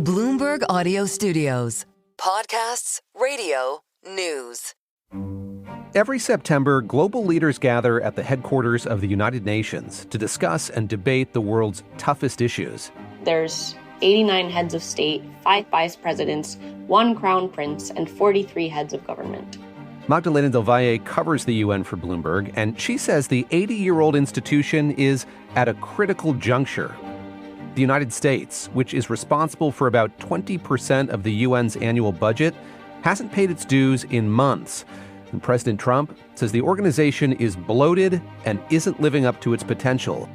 Bloomberg Audio Studios. Podcasts, radio, news. Every September, global leaders gather at the headquarters of the United Nations to discuss and debate the world's toughest issues. There's 89 heads of state, 5 vice presidents, 1 crown prince, and 43 heads of government. Magdalena del Valle covers the UN for Bloomberg, and she says the 80-year-old institution is at a critical juncture. The United States, which is responsible for about 20% of the UN's annual budget, hasn't paid its dues in months. And President Trump says the organization is bloated and isn't living up to its potential.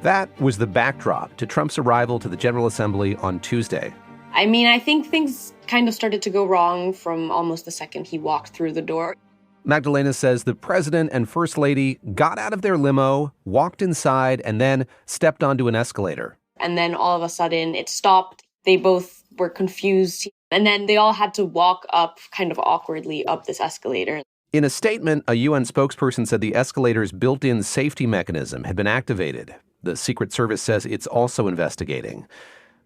That was the backdrop to Trump's arrival to the General Assembly on Tuesday. I think things kind of started to go wrong from almost the second he walked through the door. Magdalena says the president and first lady got out of their limo, walked inside, and then stepped onto an escalator. And then all of a sudden it stopped. They both were confused. And then they all had to walk up kind of awkwardly up this escalator. In a statement, a UN spokesperson said the escalator's built-in safety mechanism had been activated. The Secret Service says it's also investigating.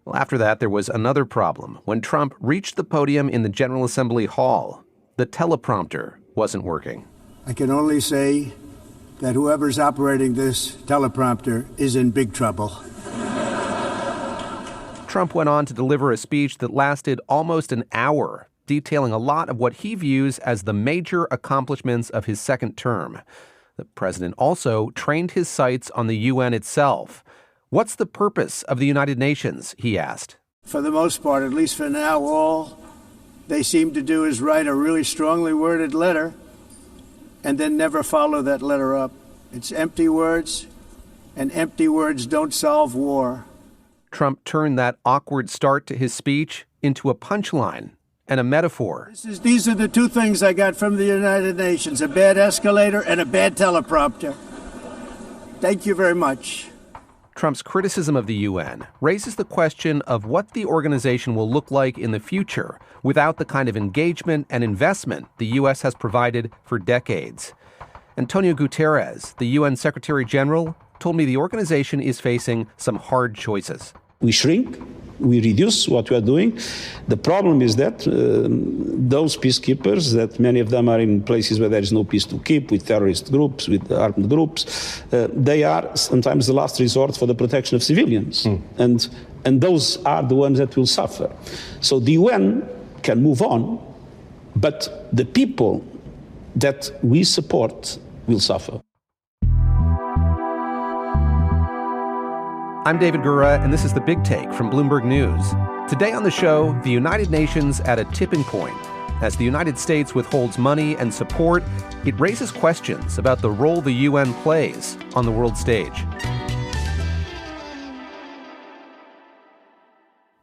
Well, after that, there was another problem. When Trump reached the podium in the General Assembly hall, the teleprompter wasn't working. I can only say that whoever's operating this teleprompter is in big trouble. Trump went on to deliver a speech that lasted almost an hour, detailing a lot of what he views as the major accomplishments of his second term. The president also trained his sights on the UN itself. What's the purpose of the United Nations, he asked. For the most part, at least for now, all they seem to do is write a really strongly worded letter and then never follow that letter up. It's empty words, and empty words don't solve war. Trump turned that awkward start to his speech into a punchline and a metaphor. These are the 2 things I got from the United Nations, a bad escalator and a bad teleprompter. Thank you very much. Trump's criticism of the UN raises the question of what the organization will look like in the future without the kind of engagement and investment the U.S. has provided for decades. Antonio Guterres, the UN Secretary-General, told me the organization is facing some hard choices. We shrink, we reduce what we are doing. The problem is that those peacekeepers, that many of them are in places where there is no peace to keep, with terrorist groups, with armed groups, they are sometimes the last resort for the protection of civilians. And those are the ones that will suffer. So the UN can move on, but the people that we support will suffer. I'm David Gura, and this is The Big Take from Bloomberg News. Today on the show, the United Nations at a tipping point. As the United States withholds money and support, it raises questions about the role the UN plays on the world stage.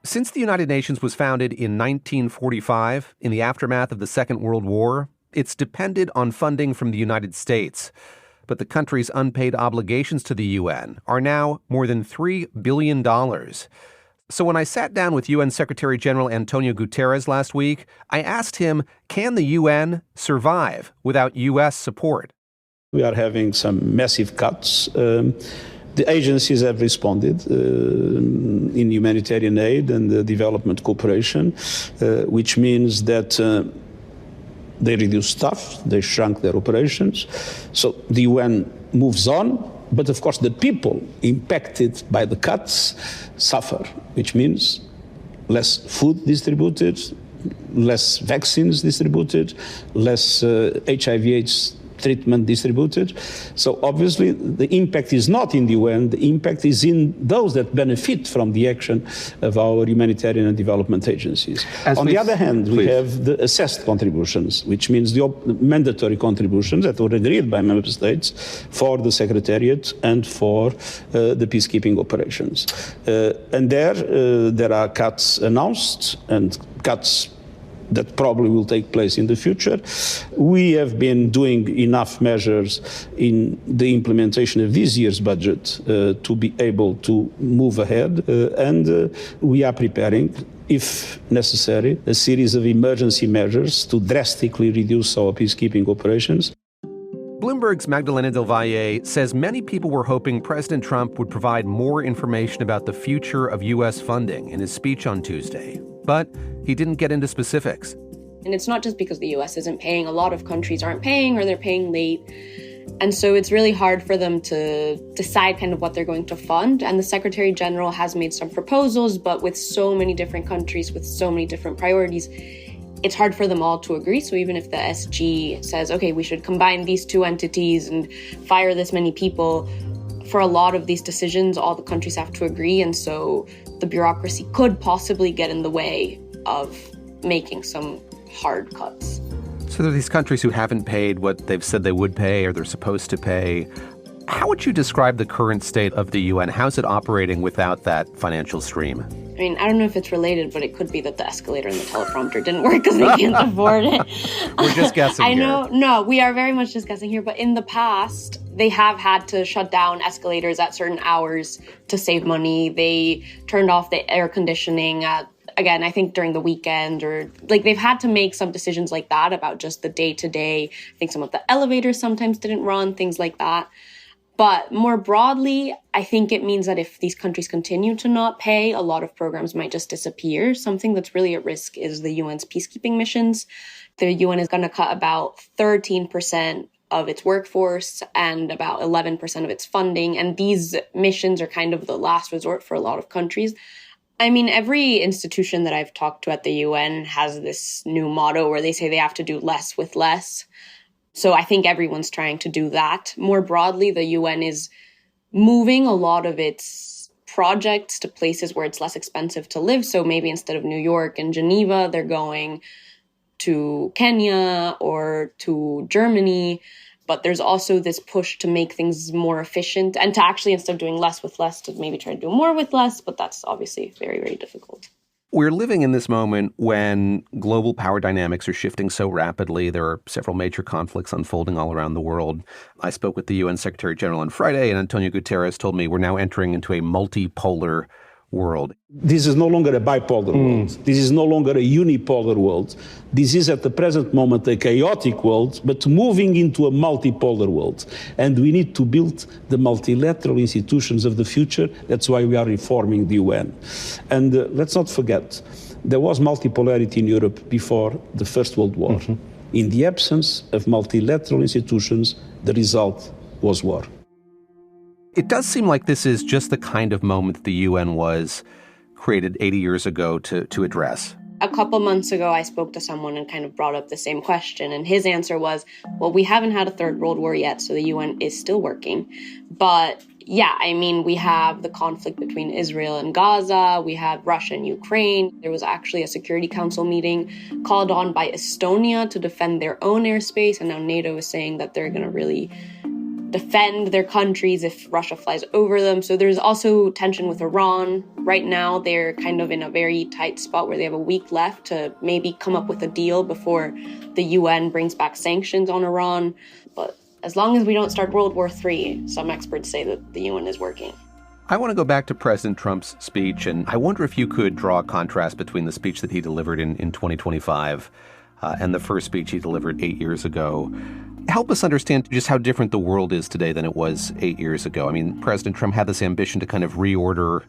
Since the United Nations was founded in 1945, in the aftermath of the Second World War, it's depended on funding from the United States. But the country's unpaid obligations to the UN are now more than $3 billion. So when I sat down with UN Secretary-General Antonio Guterres last week, I asked him, can the UN survive without U.S. support? We are having some massive cuts. The agencies have responded in humanitarian aid and development cooperation, which means that they reduced staff, they shrunk their operations. So the UN moves on, but of course the people impacted by the cuts suffer, which means less food distributed, less vaccines distributed, less HIV/AIDS treatment distributed. So obviously the impact is not in the UN, the impact is in those that benefit from the action of our humanitarian and development agencies. On the other hand, we have the assessed contributions, which means the mandatory contributions that were agreed by member states for the Secretariat and for the peacekeeping operations. And there are cuts announced and cuts that probably will take place in the future. We have been doing enough measures in the implementation of this year's budget to be able to move ahead, and we are preparing, if necessary, a series of emergency measures to drastically reduce our peacekeeping operations. Bloomberg's Magdalena del Valle says many people were hoping President Trump would provide more information about the future of U.S. funding in his speech on Tuesday. But he didn't get into specifics. And it's not just because the U.S. isn't paying. A lot of countries aren't paying or they're paying late. And so it's really hard for them to decide kind of what they're going to fund. And the Secretary General has made some proposals, but with so many different countries, with so many different priorities, it's hard for them all to agree. So even if the SG says, okay, we should combine these two entities and fire this many people, for a lot of these decisions, all the countries have to agree. And so the bureaucracy could possibly get in the way of making some hard cuts. So there are these countries who haven't paid what they've said they would pay or they're supposed to pay. How would you describe the current state of the UN? How's it operating without that financial stream? I mean, I don't know if it's related, but it could be that the escalator and the teleprompter didn't work because they can't afford it. We're just guessing I know. here. No, we are very much just guessing here. But in the past, they have had to shut down escalators at certain hours to save money. They turned off the air conditioning at, again, I think during the weekend, or like they've had to make some decisions like that about just the day-to-day. I think some of the elevators sometimes didn't run, things like that. But more broadly, I think it means that if these countries continue to not pay, a lot of programs might just disappear. Something that's really at risk is the UN's peacekeeping missions. The UN is going to cut about 13% of its workforce and about 11% of its funding. And these missions are kind of the last resort for a lot of countries. I mean, every institution that I've talked to at the UN has this new motto where they say they have to do less with less. So I think everyone's trying to do that. More broadly, the UN is moving a lot of its projects to places where it's less expensive to live. So maybe instead of New York and Geneva, they're going to Kenya or to Germany. But there's also this push to make things more efficient and to actually, instead of doing less with less, to maybe try to do more with less. But that's obviously very, very difficult. We're living in this moment when global power dynamics are shifting so rapidly. There are several major conflicts unfolding all around the world. I spoke with the UN Secretary-General on Friday, and Antonio Guterres told me we're now entering into a multipolar world. This is no longer a bipolar world. This is no longer a unipolar world. This is at the present moment a chaotic world, but moving into a multipolar world. And we need to build the multilateral institutions of the future. That's why we are reforming the UN. And let's not forget, there was multipolarity in Europe before the First World War. In the absence of multilateral institutions, the result was war. It does seem like this is just the kind of moment that the UN was created 80 years ago to address. A couple months ago, I spoke to someone and kind of brought up the same question. And his answer was, well, we haven't had a third world war yet, so the UN is still working. But yeah, I mean, we have the conflict between Israel and Gaza. We have Russia and Ukraine. There was actually a Security Council meeting called on by Estonia to defend their own airspace. And now NATO is saying that they're going to really defend their countries if Russia flies over them. So there's also tension with Iran. Right now, they're kind of in a very tight spot where they have a week left to maybe come up with a deal before the UN brings back sanctions on Iran. But as long as we don't start World War III, some experts say that the UN is working. I want to go back to President Trump's speech, and I wonder if you could draw a contrast between the speech that he delivered in 2025 and the first speech he delivered 8 years ago. Help us understand just how different the world is today than it was 8 years ago. I mean, President Trump had this ambition to kind of reorder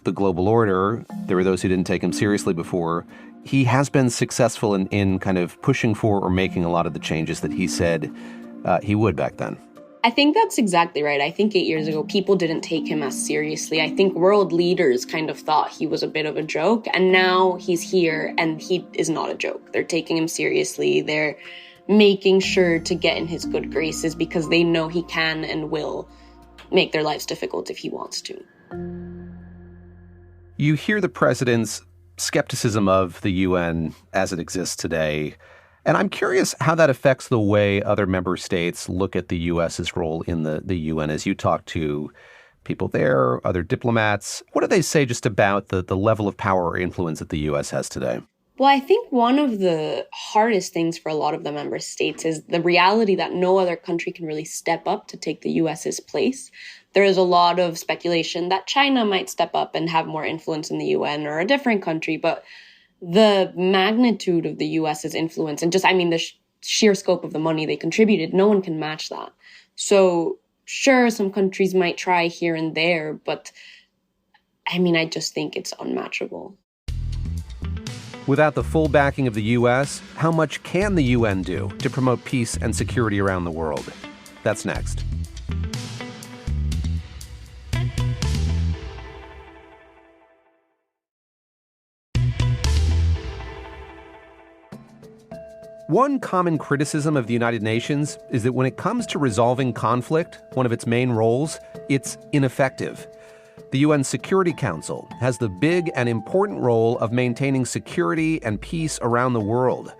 the global order. There were those who didn't take him seriously before. He has been successful in kind of pushing for or making a lot of the changes that he said he would back then. I think that's exactly right. I think 8 years ago, people didn't take him as seriously. I think world leaders kind of thought he was a bit of a joke. And now he's here and he is not a joke. They're taking him seriously. They're making sure to get in his good graces because they know he can and will make their lives difficult if he wants to. You hear the president's skepticism of the UN as it exists today. And I'm curious how that affects the way other member states look at the U.S.'s role in the UN. As you talk to people there, other diplomats, what do they say just about the level of power or influence that the U.S. has today? Well, I think one of the hardest things for a lot of the member states is the reality that no other country can really step up to take the U.S.'s place. There is a lot of speculation that China might step up and have more influence in the UN or a different country, but the magnitude of the U.S.'s influence and just, the sheer scope of the money they contributed, no one can match that. So sure, some countries might try here and there, but I mean, I just think it's unmatchable. Without the full backing of the U.S., how much can the UN do to promote peace and security around the world? That's next. One common criticism of the United Nations is that when it comes to resolving conflict, one of its main roles, it's ineffective. The UN Security Council has the big and important role of maintaining security and peace around the world.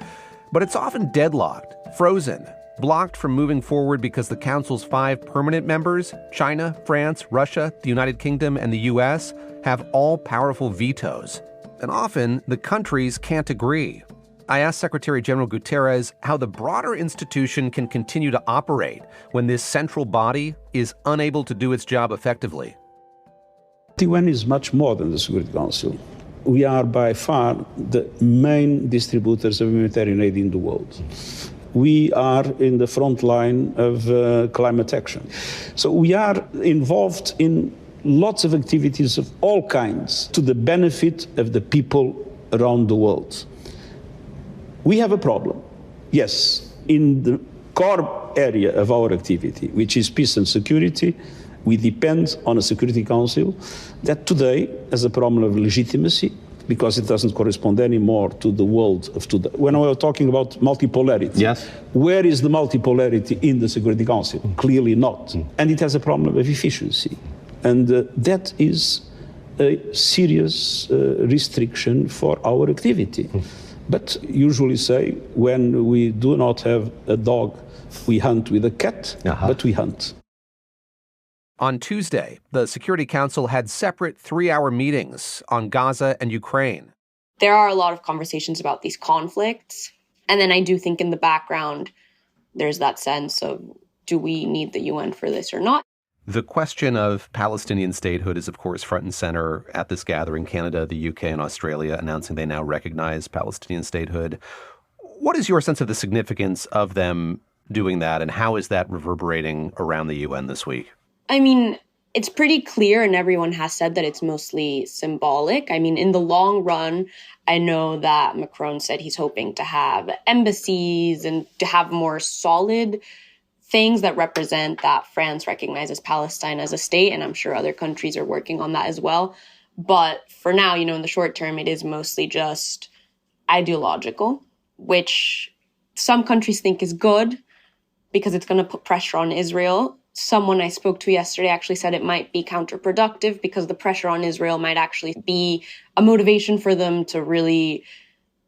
But it's often deadlocked, frozen, blocked from moving forward because the Council's 5 permanent members, China, France, Russia, the United Kingdom, and the US, have all powerful vetoes. And often, the countries can't agree. I asked Secretary-General Guterres how the broader institution can continue to operate when this central body is unable to do its job effectively. The UN is much more than the Security Council. We are by far the main distributors of humanitarian aid in the world. We are in the front line of climate action. So we are involved in lots of activities of all kinds to the benefit of the people around the world. We have a problem, yes, in the core area of our activity, which is peace and security. We depend on a Security Council that today has a problem of legitimacy because it doesn't correspond anymore to the world of today. When we are talking about multipolarity, yes. Where is the multipolarity in the Security Council? Clearly not. And it has a problem of efficiency. And that is a serious restriction for our activity. But usually say, when we do not have a dog, we hunt with a cat, but we hunt. On Tuesday, the Security Council had separate 3-hour meetings on Gaza and Ukraine. There are a lot of conversations about these conflicts. And then I do think in the background, there's that sense of, do we need the UN for this or not? The question of Palestinian statehood is, of course, front and center at this gathering. Canada, the UK, and Australia announcing they now recognize Palestinian statehood. What is your sense of the significance of them doing that, and how is that reverberating around the UN this week? I mean, it's pretty clear, and everyone has said that it's mostly symbolic. I mean, in the long run, I know that Macron said he's hoping to have embassies and to have more solid things that represent that France recognizes Palestine as a state, and I'm sure other countries are working on that as well. But for now, in the short term, it is mostly just ideological, which some countries think is good because it's going to put pressure on Israel. Someone I spoke to yesterday actually said it might be counterproductive because the pressure on Israel might actually be a motivation for them to really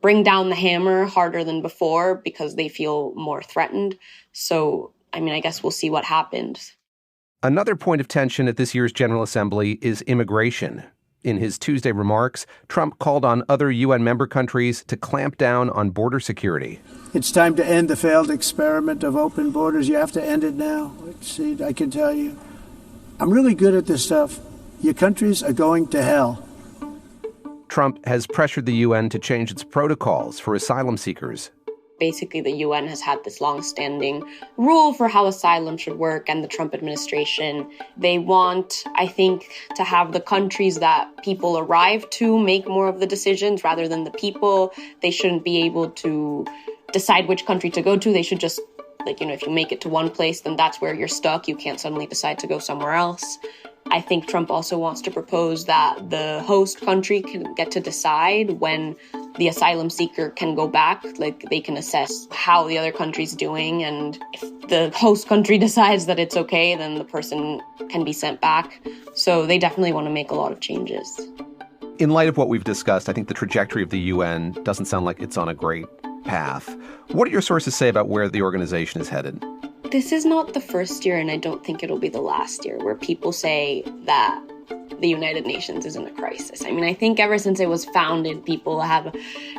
bring down the hammer harder than before because they feel more threatened. So I mean, I guess we'll see what happens. Another point of tension at this year's General Assembly is immigration. In his Tuesday remarks, Trump called on other UN member countries to clamp down on border security. It's time to end the failed experiment of open borders. You have to end it now. See, I can tell you, I'm really good at this stuff. Your countries are going to hell. Trump has pressured the UN to change its protocols for asylum seekers. Basically, the UN has had this long-standing rule for how asylum should work, and the Trump administration, they want, I think, to have the countries that people arrive to make more of the decisions rather than the people. They shouldn't be able to decide which country to go to. They should just, if you make it to one place, then that's where you're stuck. You can't suddenly decide to go somewhere else. I think Trump also wants to propose that the host country can get to decide when the asylum seeker can go back. They can assess how the other country's doing. And if the host country decides that it's okay, then the person can be sent back. So they definitely want to make a lot of changes. In light of what we've discussed, I think the trajectory of the UN doesn't sound like it's on a great path. What do your sources say about where the organization is headed? This is not the first year, and I don't think it'll be the last year, where people say that the United Nations is in a crisis. I mean, I think ever since it was founded, people have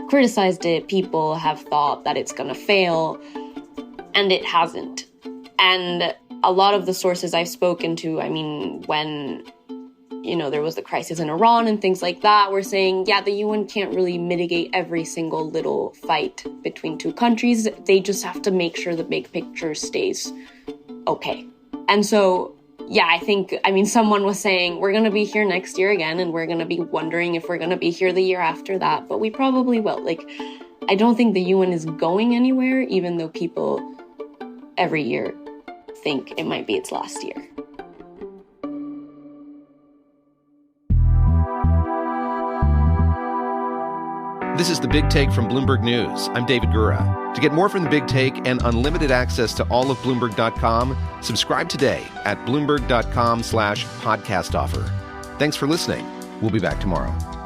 criticized it. People have thought that it's going to fail, and it hasn't. And a lot of the sources I've spoken to, I mean, when there was the crisis in Iran and things like that, we're saying, yeah, the UN can't really mitigate every single little fight between two countries. They just have to make sure the big picture stays okay. And so, yeah, I mean, someone was saying we're going to be here next year again, and we're going to be wondering if we're going to be here the year after that, but we probably will. I don't think the UN is going anywhere, even though people every year think it might be its last year. This is The Big Take from Bloomberg News. I'm David Gura. To get more from The Big Take and unlimited access to all of Bloomberg.com, subscribe today at Bloomberg.com/podcast offer. Thanks for listening. We'll be back tomorrow.